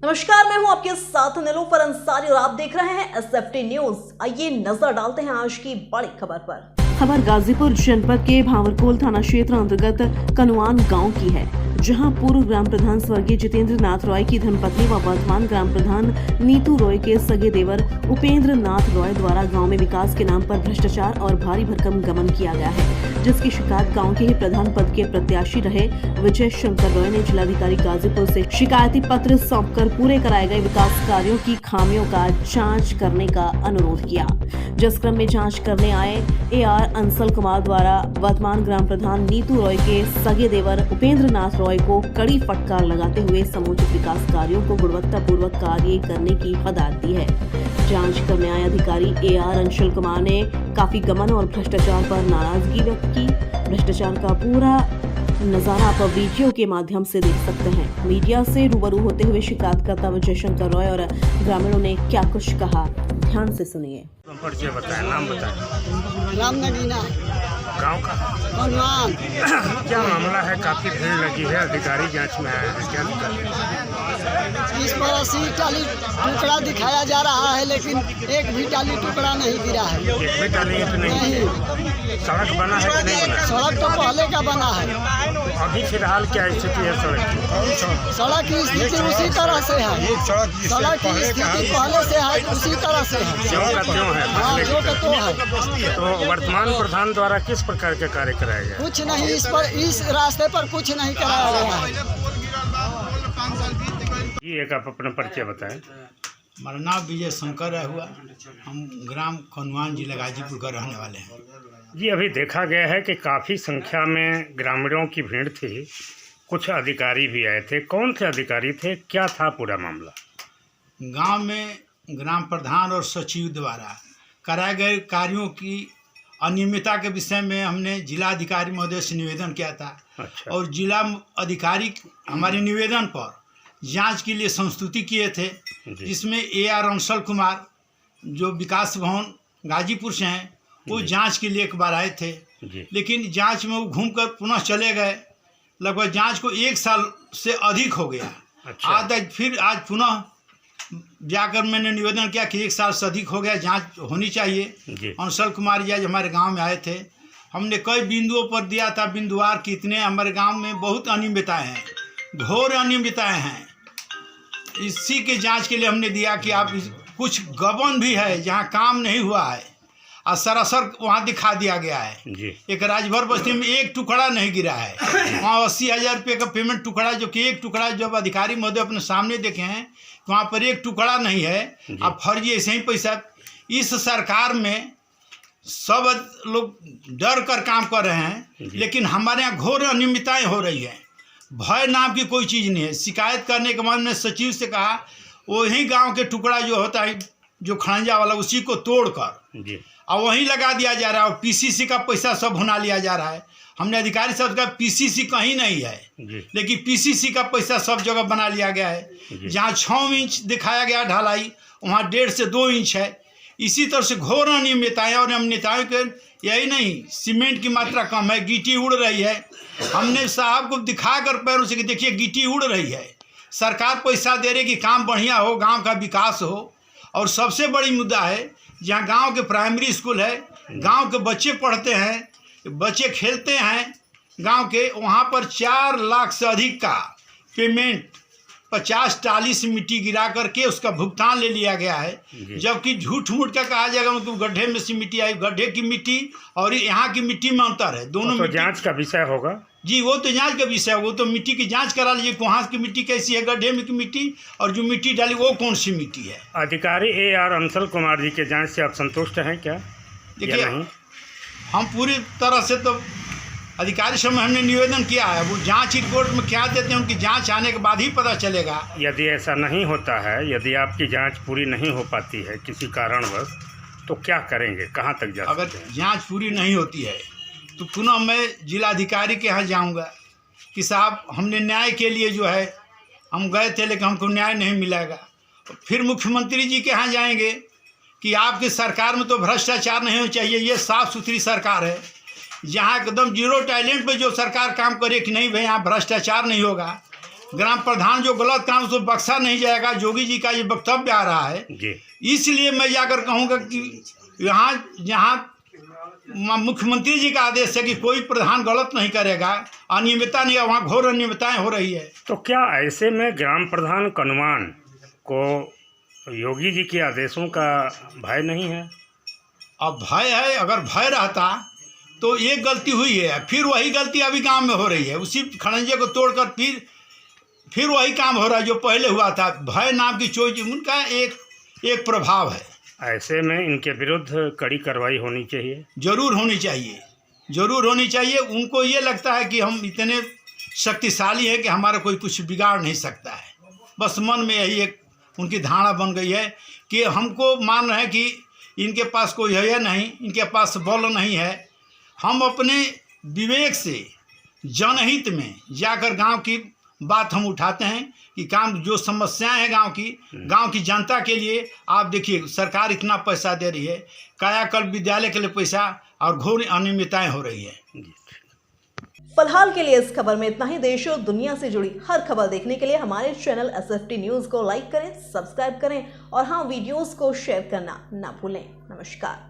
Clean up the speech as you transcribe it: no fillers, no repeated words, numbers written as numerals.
नमस्कार, मैं हूं आपके साथ नीलोफर अंसारी और आप देख रहे हैं एसएफटी न्यूज। आइए नजर डालते हैं आज की बड़ी खबर पर। खबर गाजीपुर जनपद के भावरकोल थाना क्षेत्र अंतर्गत कनुआन गांव की है, जहां पूर्व ग्राम प्रधान स्वर्गीय जितेंद्र नाथ रॉय की धर्मपत्नी व वर्तमान ग्राम प्रधान नीतू रॉय के सगे देवर उपेंद्र नाथ रॉय द्वारा गांव में विकास के नाम पर भ्रष्टाचार और भारी भरकम गमन किया गया है, जिसकी शिकायत गांव के ही प्रधान पद के प्रत्याशी रहे विजय शंकर रॉय ने जिलाधिकारी गाजीपुर से शिकायती पत्र सौंपकर पूरे कराए गए विकास कार्यों की खामियों का जांच करने का अनुरोध किया। जिस क्रम में जांच करने आए AR अंसल कुमार द्वारा वर्तमान ग्राम प्रधान नीतू रॉय के सगे देवर उपेंद्र नाथ रॉय को कड़ी फटकार लगाते हुए समुचित विकास कार्यों को गुणवत्तापूर्वक कार्य करने की हदायत दी है। जांच करने आए अधिकारी AR अंशल कुमार ने काफी गमन और भ्रष्टाचार पर नाराजगी व्यक्त की। भ्रष्टाचार का पूरा नजारा आप वीडियो के माध्यम से देख सकते हैं। मीडिया से रूबरू होते हुए शिकायतकर्ता विजय शंकर रॉय और ग्रामीणों ने क्या कुछ कहा, ध्यान से सुनिए। परिचय बताएं, नाम बताएं। राम नगीना गांव का कनुआन। क्या मामला है? काफी भीड़ लगी है, अधिकारी जांच में आए हैं, क्या दिक्कत है? इस पर 80 टाली टुकड़ा दिखाया जा रहा है, लेकिन एक भी टाली टुकड़ा नहीं गिरा है। एक भी टाली तो नहीं। सड़क बना है कि नहीं बना? सड़क तो पहले का बना है। अभी फिलहाल क्या स्थिति है सड़क की? सड़क की स्थिति उसी तरह से है। सड़क की स्थिति पहले से है, उसी तरह से है। क्यों का क्यों है? हाँ, जो का तो है। तो वर्तमान प्रधान द्वारा किस प्रकार के कार्य कराए गए? कुछ नहीं, इस रास्ते पर कुछ नहीं कराया गया है। जी, एक आप अपना परिचय बताएं। हमारा नाम विजय शंकर है हुआ। हम ग्राम कनुआन जिला गाजीपुर का रहने वाले हैं। जी, अभी देखा गया है कि काफ़ी संख्या में ग्रामीणों की भीड़ थी, कुछ अधिकारी भी आए थे। कौन से अधिकारी थे, क्या था पूरा मामला? गांव में ग्राम प्रधान और सचिव द्वारा कराए गए कार्यों की अनियमितता के विषय में हमने जिला अधिकारी महोदय से निवेदन किया था। अच्छा। और जिला अधिकारी हमारे निवेदन पर जांच के लिए संस्तुति किए थे, जिसमें AR अंशल कुमार जो विकास भवन गाजीपुर से हैं, वो जांच के लिए एक बार आए थे, लेकिन जांच में वो घूमकर पुनः चले गए। लगभग जांच को 1 साल से अधिक हो गया। अच्छा। आज पुनः जाकर मैंने निवेदन किया कि 1 साल से अधिक हो गया, जांच होनी चाहिए। अंशल कुमार जी आज हमारे गांव में आए थे। हमने कई बिंदुओं पर दिया था बिंदुवार कि इतने हमारे गांव में बहुत अनियमितताएं हैं, घोर अनियमितताएं हैं। इसी के जांच के लिए हमने दिया कि आप कुछ गबन भी है जहां काम नहीं हुआ है और सरासर वहां दिखा दिया गया है जी। एक राजभर बस्ती में एक टुकड़ा नहीं गिरा है। वहाँ 80,000 रुपये का पेमेंट टुकड़ा, जो कि एक टुकड़ा जब अधिकारी महोदय अपने सामने देखे हैं तो वहाँ पर एक टुकड़ा नहीं है। अब फर्जी ऐसे ही पैसा। इस सरकार में सब लोग डर कर काम कर रहे हैं, लेकिन हमारे यहाँ घोर अनियमितताएं हो रही है। भय नाम की कोई चीज़ नहीं है। शिकायत करने के बाद मैंने सचिव से कहा वही गांव के टुकड़ा जो होता है, जो खड़ंजा वाला, उसी को तोड़कर और वहीं लगा दिया जा रहा है और PCC का पैसा सब भुना लिया जा रहा है। हमने अधिकारी साहब का PCC कहीं नहीं है, लेकिन PCC का पैसा सब जगह बना लिया गया है। जहाँ 6 इंच दिखाया गया ढलाई, वहाँ 1.5 से 2 इंच है। इसी तरह से घोर अनियमितताएं और अनियमितताओं के यही नहीं, सीमेंट की मात्रा कम है, गिट्टी उड़ रही है। हमने साहब को दिखा कर पैरों से कि देखिए गिट्टी उड़ रही है। सरकार पैसा दे रही कि काम बढ़िया हो, गांव का विकास हो। और सबसे बड़ी मुद्दा है, जहाँ गांव के प्राइमरी स्कूल है, गांव के बच्चे पढ़ते हैं, बच्चे खेलते हैं गांव के, वहाँ पर 4 लाख से अधिक का पेमेंट 50 टाली से मिट्टी गिरा करके उसका भुगतान ले लिया गया है। जबकि झूठ मूठ का कहा जाएगा मतलब गड्ढे में से मिट्टी आई, गड्ढे की मिट्टी और यहाँ की मिट्टी में अंतर है। दोनों तो जांच का विषय होगा। जी, वो तो जांच का विषय है। वो तो मिट्टी की जांच करा लीजिए, वहाँ की मिट्टी कैसी है, गड्ढे में की मिट्टी, और जो मिट्टी डाली वो कौन सी मिट्टी है। अधिकारी AR अंशल कुमार जी के जांच से आप संतुष्ट हैं क्या? देखिए, हम पूरी तरह से तो अधिकारी से हमने निवेदन किया है। वो जांच रिपोर्ट में क्या देते हैं, उनकी जांच आने के बाद ही पता चलेगा। यदि ऐसा नहीं होता है, यदि आपकी जांच पूरी नहीं हो पाती है किसी कारणवश, तो क्या करेंगे, कहाँ तक जा सकते हैं? अगर जांच पूरी नहीं होती है तो पुनः मैं जिलाधिकारी के यहाँ जाऊँगा कि साहब हमने न्याय के लिए जो है हम गए थे, लेकिन हमको न्याय नहीं मिलेगा। फिर मुख्यमंत्री जी के यहाँ जाएंगे कि आपकी सरकार में तो भ्रष्टाचार नहीं होना चाहिए, ये साफ़ सुथरी सरकार है। जहाँ एकदम जीरो टैलेंट पे जो सरकार काम करे कि नहीं भाई यहाँ भ्रष्टाचार नहीं होगा, ग्राम प्रधान जो गलत काम उसको बख्शा नहीं जाएगा। जोगी जी का ये वक्तव्य आ रहा है, जी। इसलिए मैं जाकर कहूँगा कि जहाँ मुख्यमंत्री जी का आदेश है कि कोई प्रधान गलत नहीं करेगा, अनियमितता नहीं है, वहाँ घोर अनियमितताएं हो रही है। तो क्या ऐसे में ग्राम प्रधान कनुआन को योगी जी के आदेशों का भय नहीं है? अब भय है, अगर भय रहता तो एक गलती हुई है, फिर वही गलती अभी गांव में हो रही है। उसी खड़ंजे को तोड़कर फिर वही काम हो रहा है जो पहले हुआ था। भय नाम की चीज उनका एक प्रभाव है। ऐसे में इनके विरुद्ध कड़ी कार्रवाई होनी चाहिए। जरूर होनी चाहिए, जरूर होनी चाहिए। उनको ये लगता है कि हम इतने शक्तिशाली हैं कि हमारा कोई कुछ बिगाड़ नहीं सकता है। बस मन में यही एक उनकी धारणा बन गई है कि हमको मान रहे हैं कि इनके पास कोई है नहीं, इनके पास बल नहीं है। हम अपने विवेक से जनहित में जाकर गांव की बात हम उठाते हैं कि काम जो समस्याएं हैं गांव की जनता के लिए। आप देखिए सरकार इतना पैसा दे रही है, कायाकल्प विद्यालय के लिए पैसा, और घोर अनियमितताएं हो रही है। फिलहाल के लिए इस खबर में इतना ही। देश और दुनिया से जुड़ी हर खबर देखने के लिए हमारे चैनल SFT न्यूज़ को लाइक करें, सब्सक्राइब करें और हाँ, वीडियोस को शेयर करना ना भूलें। नमस्कार।